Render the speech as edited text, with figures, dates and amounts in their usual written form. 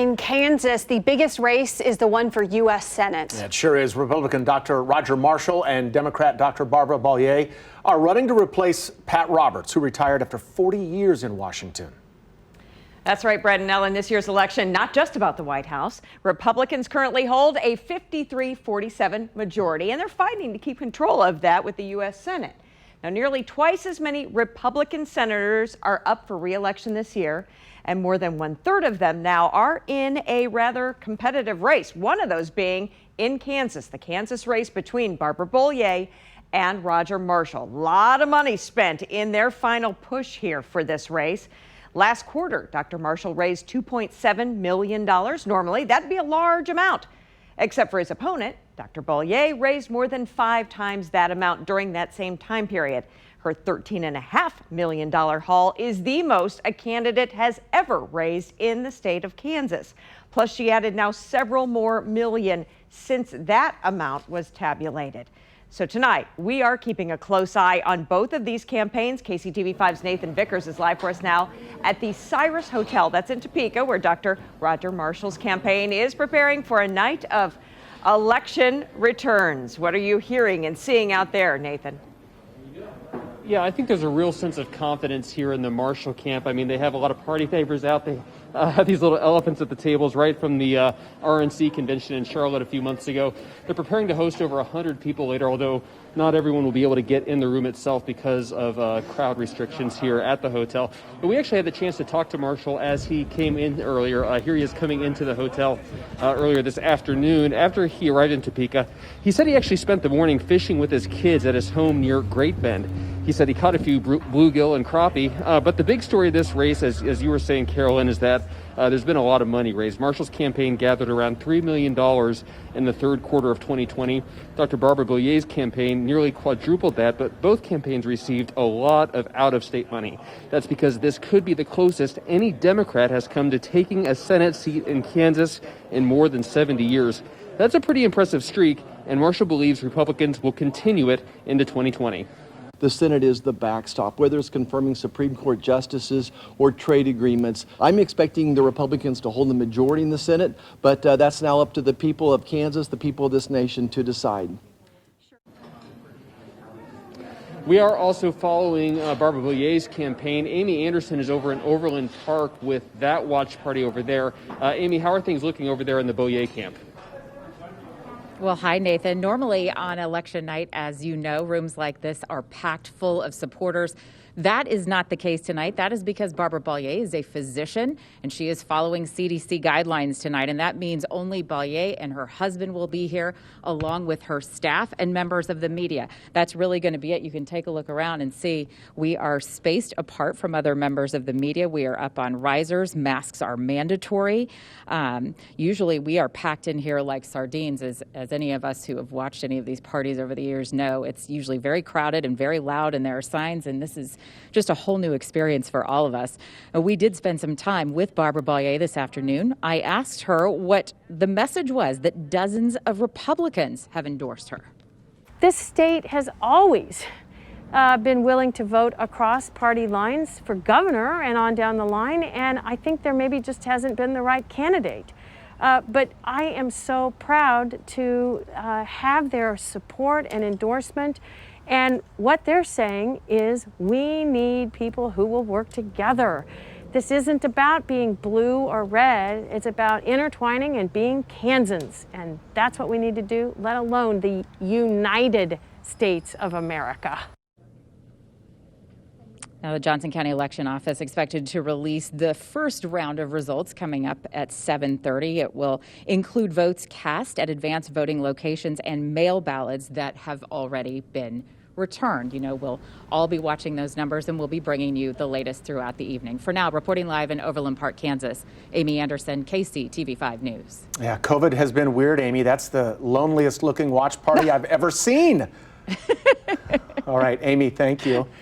In Kansas, the biggest race is the one for U.S. Senate. Yeah, it sure is. Republican Dr. Roger Marshall and Democrat Dr. Barbara Bollier are running to replace Pat Roberts, who retired after 40 years in Washington. That's right, Brett and Ellen. This year's election, not just about the White House. Republicans currently hold a 53-47 majority, and they're fighting to keep control of that with the U.S. Senate. Now, nearly twice as many Republican senators are up for re-election this year, and more than 1/3 of them now are in a rather competitive race. One of those being in Kansas, the Kansas race between Barbara Bollier and Roger Marshall. A lot of money spent in their final push here for this race. Last quarter, Dr. Marshall raised $2.7 million. Normally, that'd be a large amount, except for his opponent. Dr. Bollier raised more than 5 times that amount during that same time period. Her $13.5 million haul is the most a candidate has ever raised in the state of Kansas. Plus, she added now several more million since that amount was tabulated. So tonight, we are keeping a close eye on both of these campaigns. KCTV5's Nathan Vickers is live for us now at the Cyrus Hotel. That's in Topeka, where Dr. Roger Marshall's campaign is preparing for a night of election returns. What are you hearing and seeing out there, Nathan? Yeah, I think there's a real sense of confidence here in the Marshall camp. I mean, they have a lot of party favors out. They have these little elephants at the tables right from the RNC convention in Charlotte a few months ago. They're preparing to host over 100 people later, although not everyone will be able to get in the room itself because of crowd restrictions here at the hotel. But we actually had the chance to talk to Marshall as he came in earlier. Here he is coming into the hotel earlier this afternoon after he arrived in Topeka. He said he actually spent the morning fishing with his kids at his home near Great Bend. He said he caught a few bluegill and crappie. But the big story of this race, as you were saying, Carolyn, is that there's been a lot of money raised. Marshall's campaign gathered around $3 million in the third quarter of 2020. Dr. Barbara Bollier's campaign nearly quadrupled that, but both campaigns received a lot of out-of-state money. That's because this could be the closest any Democrat has come to taking a Senate seat in Kansas in more than 70 years. That's a pretty impressive streak, and Marshall believes Republicans will continue it into 2020. The Senate is the backstop, whether it's confirming Supreme Court justices or trade agreements. I'm expecting the Republicans to hold the majority in the Senate, but that's now up to the people of Kansas, the people of this nation, to decide. We are also following Barbara Bollier's campaign. Amy Anderson is over in Overland Park with that watch party over there. Amy, how are things looking over there in the Bollier camp? Well, hi, Nathan. Normally on election night, as you know, rooms like this are packed full of supporters. That is not the case tonight. That is because Barbara Bollier is a physician and she is following CDC guidelines tonight. And that means only Bollier and her husband will be here, along with her staff and members of the media. That's really going to be it. You can take a look around and see we are spaced apart from other members of the media. We are up on risers. Masks are mandatory. Usually we are packed in here like sardines, as any of us who have watched any of these parties over the years know. It's usually very crowded and very loud, and there are signs, and this is just a whole new experience for all of us. We did spend some time with Barbara Bollier this afternoon. I asked her what the message was that dozens of Republicans have endorsed her. This state has always been willing to vote across party lines for governor and on down the line, and I think there maybe just hasn't been the right candidate. But I am so proud to have their support and endorsement. And what they're saying is we need people who will work together. This isn't about being blue or red. It's about intertwining and being Kansans. And that's what we need to do, let alone the United States of America. Now, the Johnson County Election Office expected to release the first round of results coming up at 7:30. It will include votes cast at advanced voting locations and mail ballots that have already been returned. You know, we'll all be watching those numbers, and we'll be bringing you the latest throughout the evening. For now, reporting live in Overland Park, Kansas, Amy Anderson, KCTV5 News. Yeah, COVID has been weird, Amy. That's the loneliest looking watch party I've ever seen. All right, Amy, thank you.